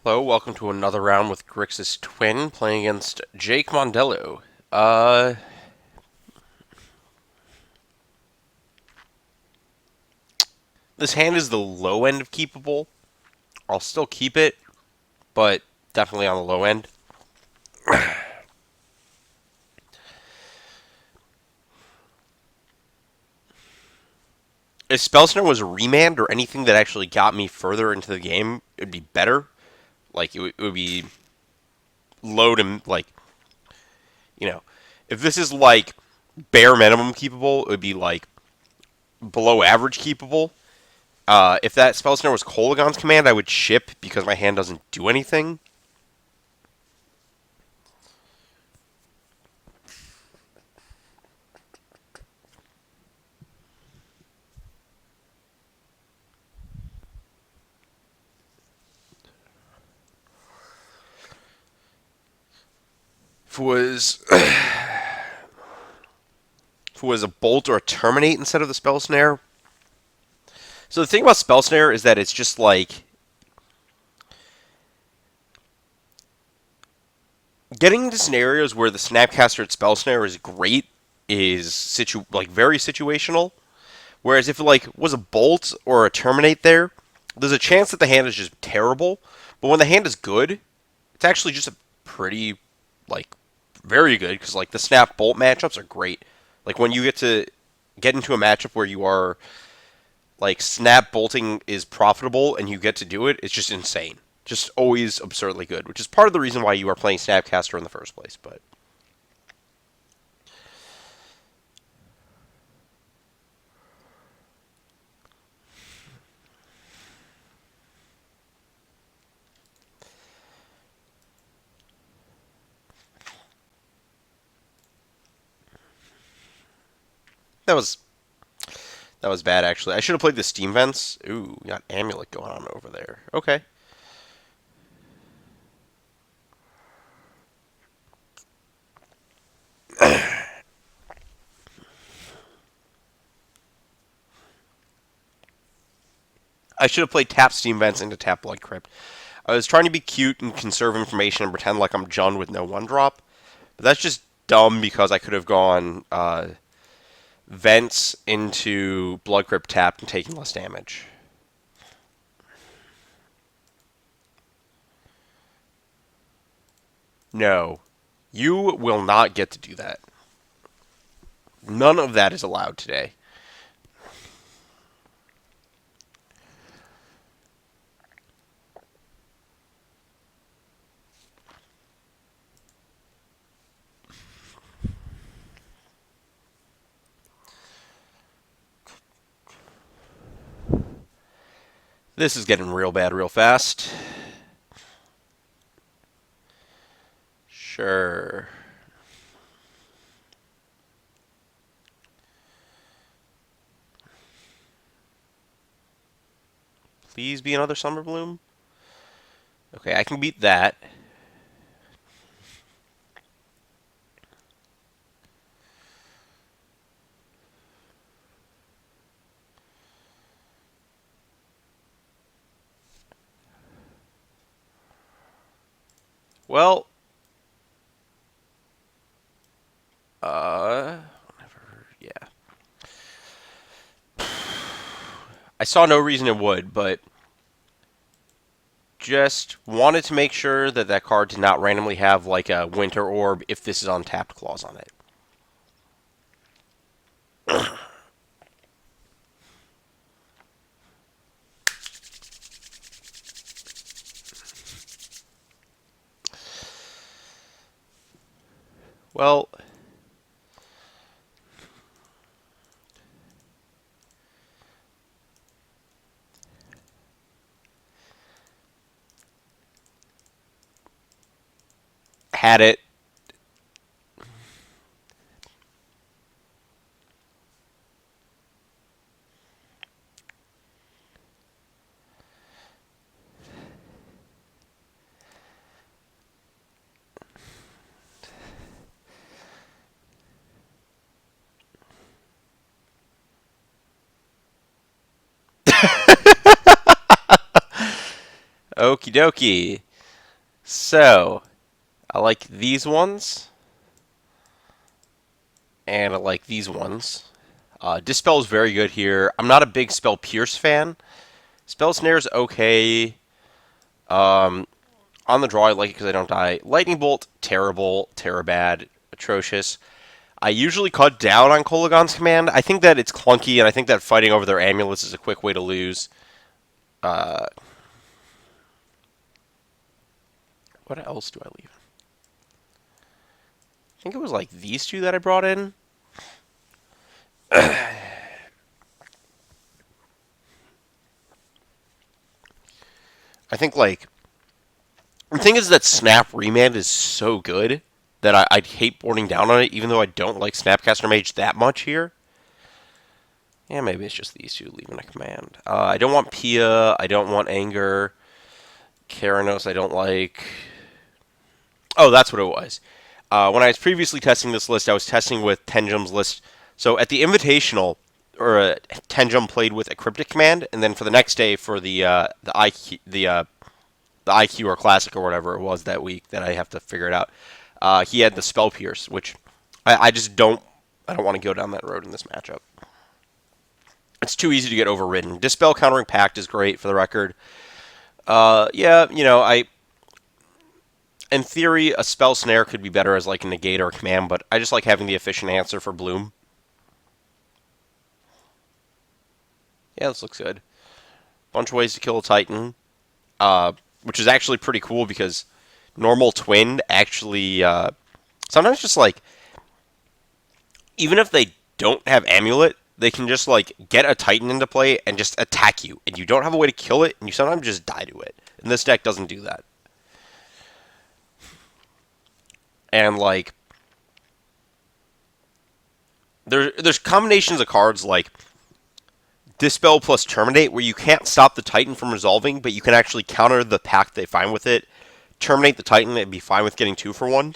Hello, welcome to another round with Grixis Twin playing against Jake Mondello. Uh, this hand is the low end of keepable. I'll still keep it, but definitely on the low end. If Spellsnare was a remand or anything that actually got me further into the game, it would be better. It would be low to, you know, if this is like bare minimum keepable, it would be like below average keepable. If that Spellsnare was Kolaghan's command, I would ship because my hand doesn't do anything. If it was if it was a bolt or a terminate instead of the spell snare. So the thing about spell snare is that it's just like getting into scenarios where the snapcaster at spell snare is great is very situational. Whereas if it like was a bolt or a terminate there, there's a chance that the hand is just terrible. But when the hand is good, it's actually just a pretty like very good because like the snap bolt matchups are great. Like when you get into a matchup where you are like snap bolting is profitable and you get to do it, it's just insane. Just always absurdly good, which is part of the reason why you are playing Snapcaster in the first place. But that was that was bad actually. I should have played the Steam Vents. Ooh, we got Amulet going on over there. Okay. I should have played Tap Steam Vents into Tap Blood Crypt. I was trying to be cute and conserve information and pretend like I'm Jund with no one drop, but that's just dumb because I could have gone Vents into Blood Crypt tapped and taking less damage. No, you will not get to do that. None of that is allowed today. This is getting real bad real fast. Sure. Please be another Summer Bloom. Okay, I can beat that. Well, whatever. Yeah. I saw no reason it would, but just wanted to make sure that that card did not randomly have like a Winter Orb if this is untapped clause on it. Well, had it. Okie dokie. So, I like these ones, and I like these ones. Dispel is very good here. I'm not a big Spell Pierce fan. Spell Snare is okay. Um, on the draw, I like it because I don't die. Lightning Bolt, terrible, bad, atrocious. I usually cut down on Kolagon's command. I think that it's clunky, and I think that fighting over their amulets is a quick way to lose. Uh, what else do I leave? I think it was like these two that I brought in. I think like the thing is that Snap Remand is so good that I'd hate boarding down on it, even though I don't like Snapcaster Mage that much here. Yeah, maybe it's just these two leaving a command. I don't want Pia. I don't want Anger. Keranos I don't like. Oh, that's what it was. When I was previously testing this list, I was testing with Tenjum's list. So at the Invitational, Tenjum played with a Cryptic command, and then for the next day for the IQ or Classic or whatever it was that week that I have to figure it out, he had the Spell Pierce, which I just don't. I don't want to go down that road in this matchup. It's too easy to get overridden. Dispel countering Pact is great for the record. Yeah, in theory, a Spell Snare could be better as like a negate or a command, but I just like having the efficient answer for Bloom. Yeah, this looks good. Bunch of ways to kill a Titan, which is actually pretty cool because normal Twin actually sometimes just like even if they don't have Amulet, they can just like get a Titan into play and just attack you, and you don't have a way to kill it, and you sometimes just die to it. And this deck doesn't do that. And like there's combinations of cards like Dispel plus Terminate where you can't stop the Titan from resolving, but you can actually counter the pact they find with it, terminate the Titan, and be fine with getting 2 for 1.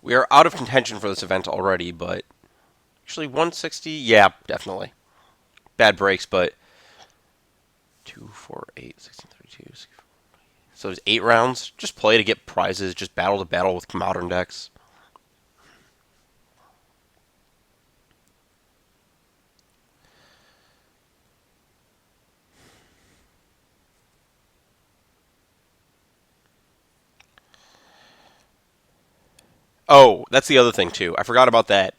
We are out of contention for this event already, but actually 160, yeah, definitely. Bad breaks, but 2, 4, 8, 16, 32. So there's 8 rounds. Just play to get prizes. Just battle to battle with modern decks. Oh, that's the other thing too. I forgot about that.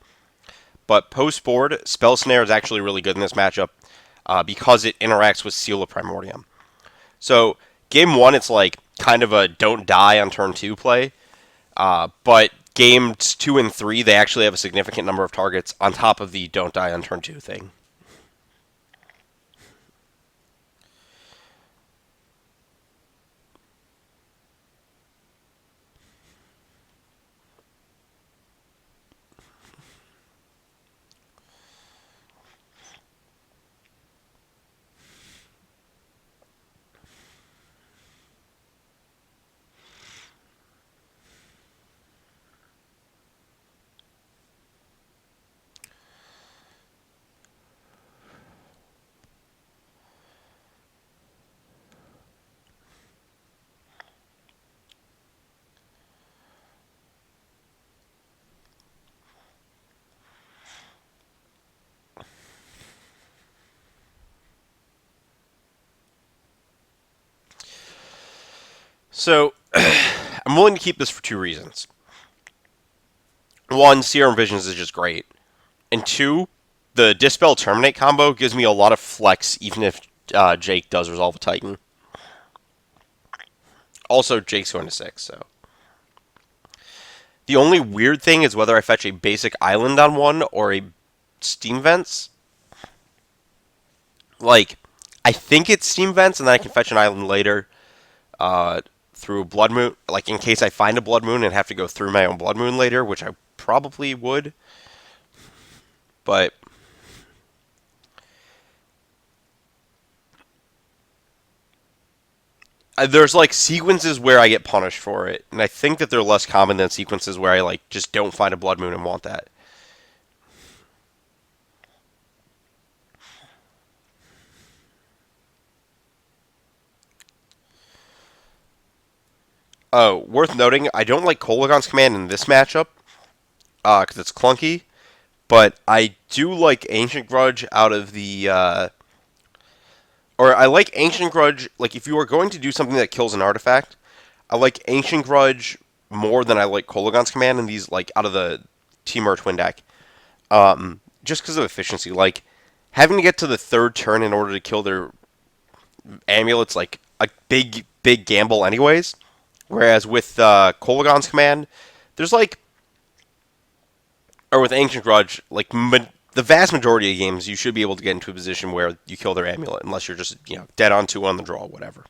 But post board, Spell Snare is actually really good in this matchup because it interacts with Seal of Primordium. So game 1, it's like kind of a don't die on turn 2 play. But games 2 and 3, they actually have a significant number of targets on top of the don't die on turn 2 thing. So I'm willing to keep this for 2 reasons. One, Serum Visions is just great. And 2, the Dispel Terminate combo gives me a lot of flex even if Jake does resolve a Titan. Also, Jake's going to 6, so. The only weird thing is whether I fetch a basic island on one or a Steam Vents. Like, I think it's Steam Vents, and then I can fetch an island later through Blood Moon. Like, in case I find a Blood Moon and have to go through my own Blood Moon later, which I probably would, but there's like sequences where I get punished for it, and I think that they're less common than sequences where I like just don't find a blood moon and want that. Oh, worth noting, I don't like Kolagon's command in this matchup because it's clunky, but I do like Ancient Grudge out of the. Or I like Ancient Grudge, like if you are going to do something that kills an artifact, I like Ancient Grudge more than I like Kolagon's command in these, like out of the Temur Twin deck. Just because of efficiency. Like, having to get to the third turn in order to kill their amulets, like a big gamble, anyways. Whereas with Kolagon's command, there's like, or with Ancient Grudge, like the vast majority of games, you should be able to get into a position where you kill their amulet, unless you're just dead on two on the draw, whatever.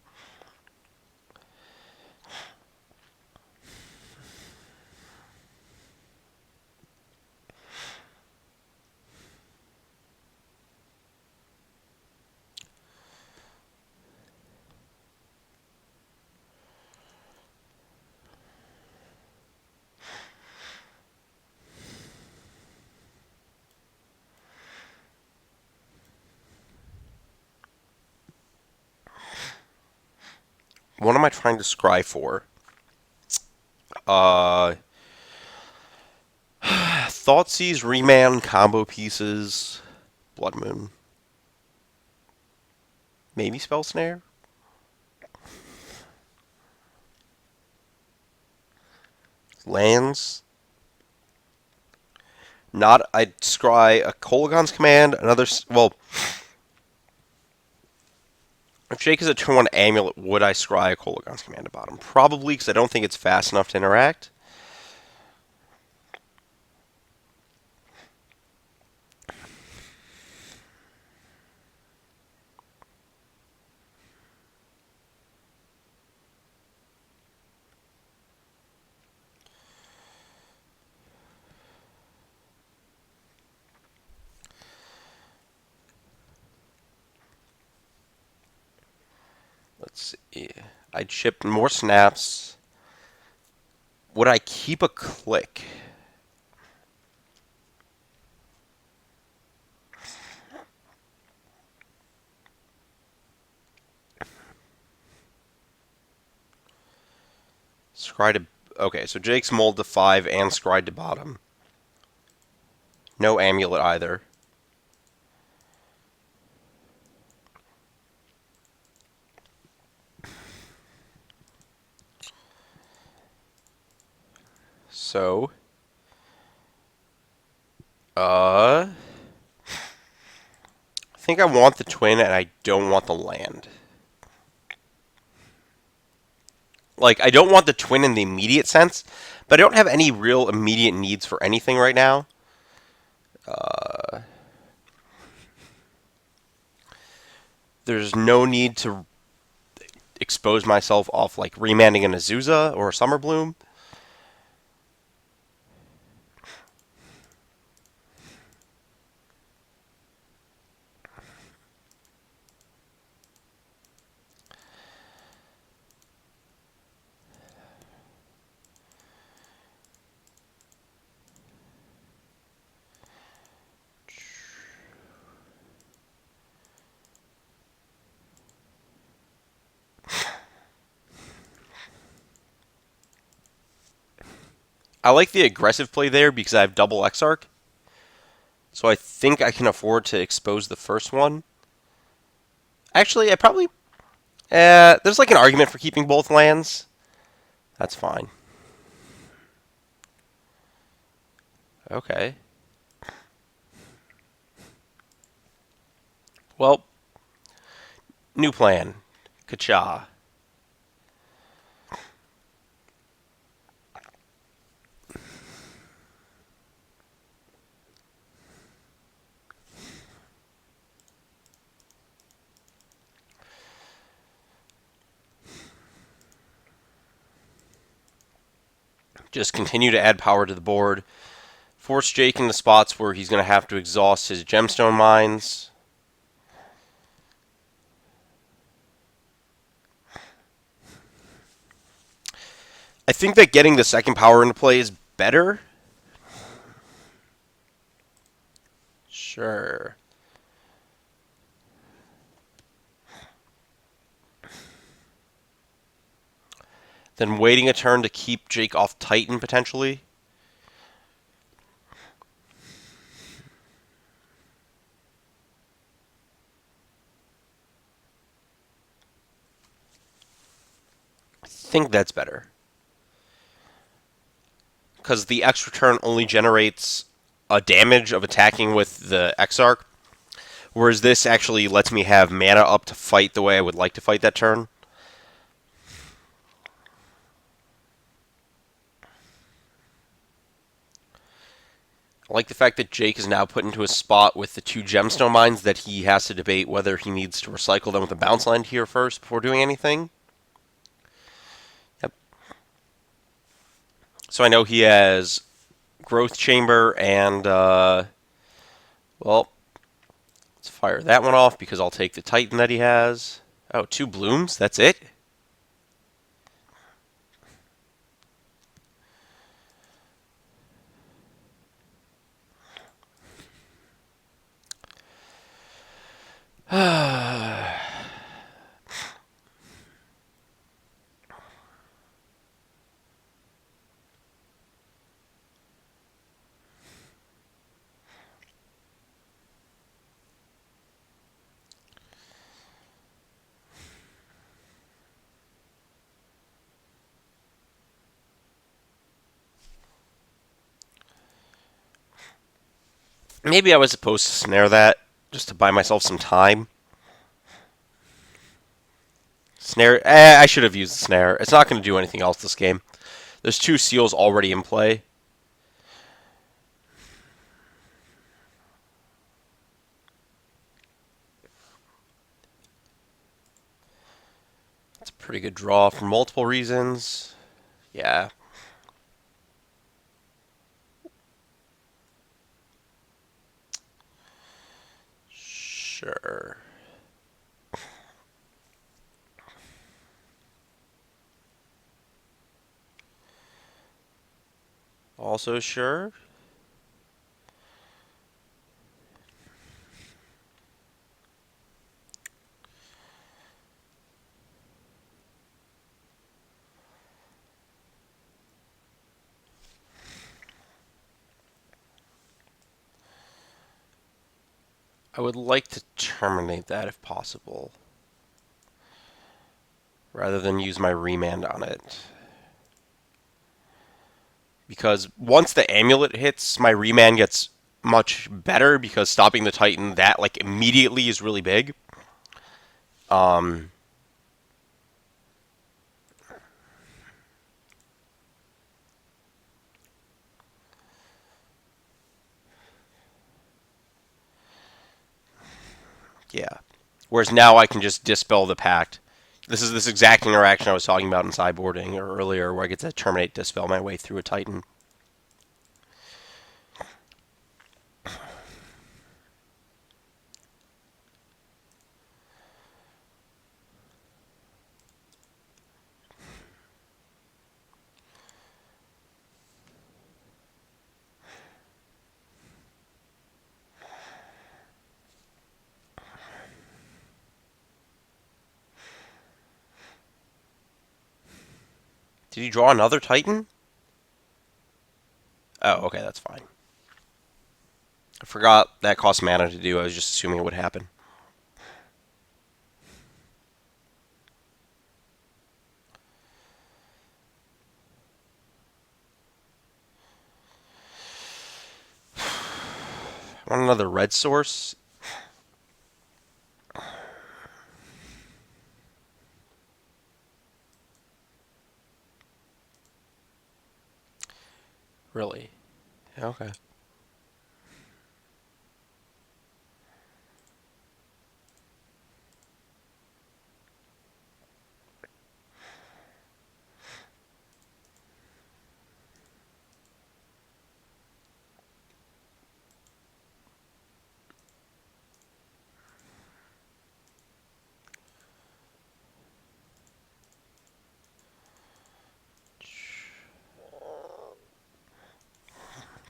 What am I trying to scry for? Uh, Thoughtseize, Remand, combo pieces, Blood Moon, maybe Spell Snare, lands. Not, I'd scry a Kolagon's command, another. Well, if Jake is a turn 1 amulet, would I scry a Kolagon's command to bottom? Probably, because I don't think it's fast enough to interact. Let's see. I'd ship more snaps. Would I keep a click? Scry to. Okay, so Jake's mold to 5 and scry to bottom. No amulet either. So, I think I want the twin and I don't want the land. Like, I don't want the twin in the immediate sense, but I don't have any real immediate needs for anything right now. There's no need to expose myself off, like, remanding an Azusa or a Summer Bloom. I like the aggressive play there because I have double Exarch. So I think I can afford to expose the first one. Actually, I probably. There's like an argument for keeping both lands. That's fine. Okay. Well, new plan. Kacha. Just continue to add power to the board. Force Jake into spots where he's going to have to exhaust his gemstone mines. I think that getting the second power into play is better. Sure. Then waiting a turn to keep Jake off Titan, potentially. I think that's better. Because the extra turn only generates a damage of attacking with the Exarch, whereas this actually lets me have mana up to fight the way I would like to fight that turn. I like the fact that Jake is now put into a spot with the 2 gemstone mines that he has to debate whether he needs to recycle them with a bounce land here first before doing anything. Yep. So I know he has Growth Chamber and, well, let's fire that one off because I'll take the Titan that he has. Oh, 2 blooms? That's it? Maybe I was supposed to snare that just to buy myself some time. Snare. I should have used the snare. It's not going to do anything else this game. There's 2 seals already in play. It's a pretty good draw for multiple reasons. Yeah. Sure. Also sure. I would like to terminate that if possible, rather than use my remand on it. Because once the amulet hits, my remand gets much better because stopping the Titan that like immediately is really big. Um, yeah. Whereas now I can just dispel the pact. This is this exact interaction I was talking about in sideboarding or earlier, where I get to terminate, dispel my way through a Titan. Did he draw another Titan? Oh, okay, that's fine. I forgot that cost mana to do. I was just assuming it would happen. Want another red source? Really? Okay.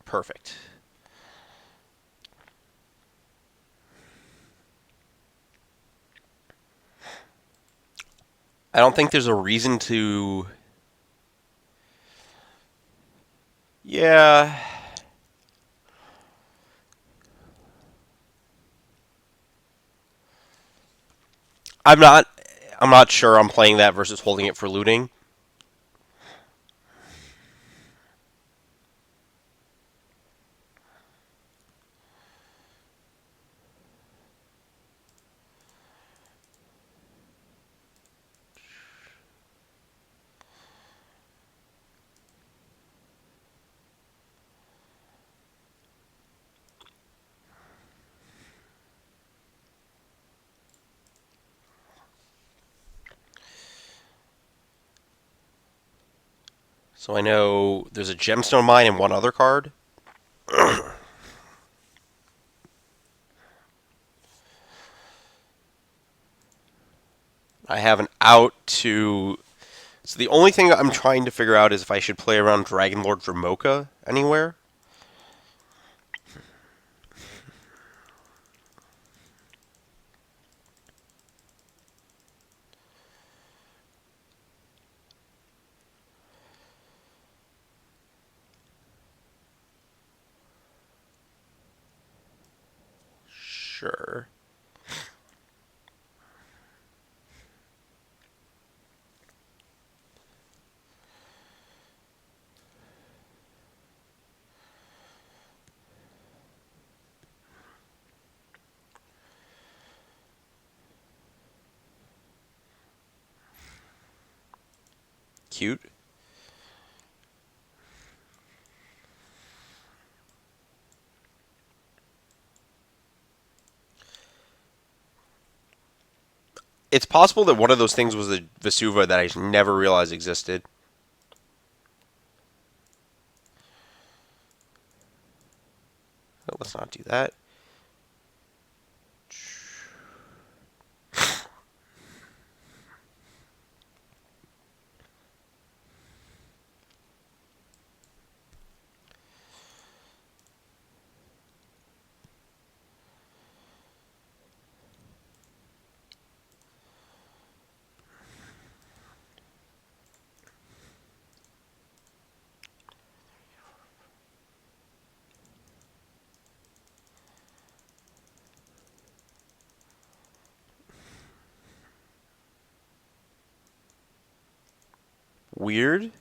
Perfect. I don't think there's a reason to. Yeah. I'm not. I'm not sure I'm playing that versus holding it for looting. So I know there's a gemstone mine and one other card. I have an out to. So the only thing I'm trying to figure out is if I should play around Dragon Lord Dramoka anywhere. Sure. Cute. It's possible that one of those things was a Vesuva that I never realized existed. Oh, let's not do that. Weird.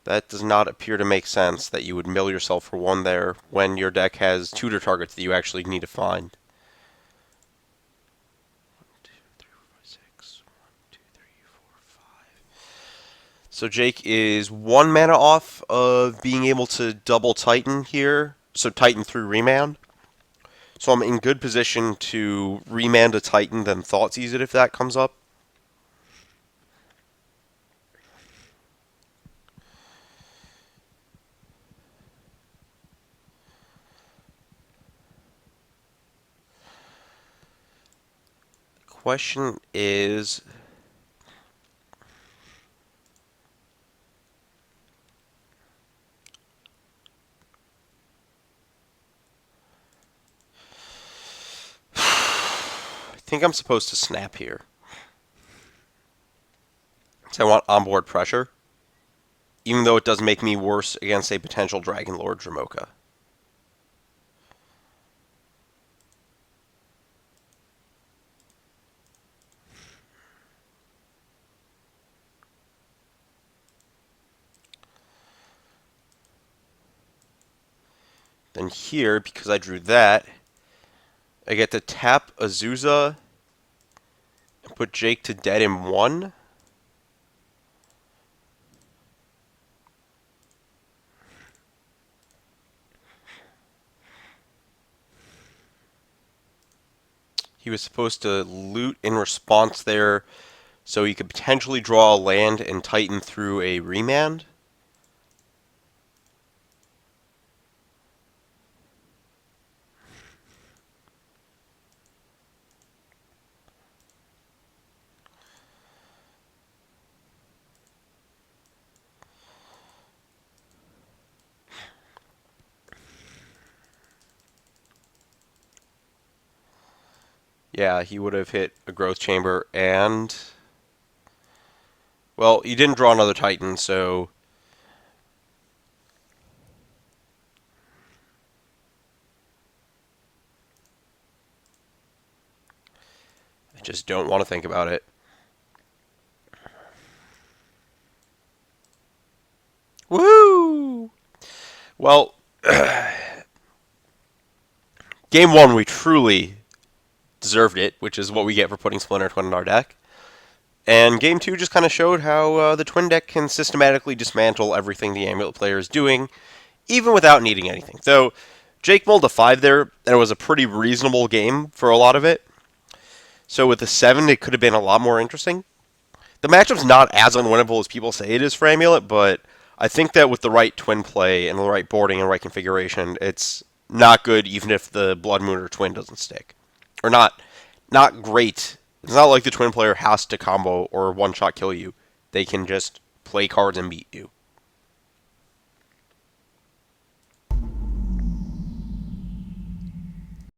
That does not appear to make sense that you would mill yourself for one there when your deck has tutor targets that you actually need to find. 1, 2, 3, 4, 5, 6. 1, 2, 3, 4, 5. So Jake is 1 mana off of being able to double Titan here. So Titan through Remand. So I'm in good position to remand a Titan, then Thoughtseize it if that comes up. Question is, I think I'm supposed to snap here. So I want onboard pressure, even though it does make me worse against a potential Dragon Lord Dramoka. Then here, because I drew that, I get to tap Azusa and put Jake to dead in 1. He was supposed to loot in response there, so he could potentially draw a land and Titan through a remand. Yeah, he would have hit a growth chamber and well, he didn't draw another Titan, so I just don't want to think about it. Woo! Well, game one we truly deserved it, which is what we get for putting Splinter Twin in our deck. And game two just kind of showed how the Twin deck can systematically dismantle everything the Amulet player is doing, even without needing anything. So Jake mulled a 5 there, and it was a pretty reasonable game for a lot of it. So with the 7, it could have been a lot more interesting. The matchup's not as unwinnable as people say it is for Amulet, but I think that with the right Twin play and the right boarding and right configuration, it's not good even if the Blood Moon or Twin doesn't stick. Or not great. It's not like the Twin player has to combo or one-shot kill you. They can just play cards and beat you.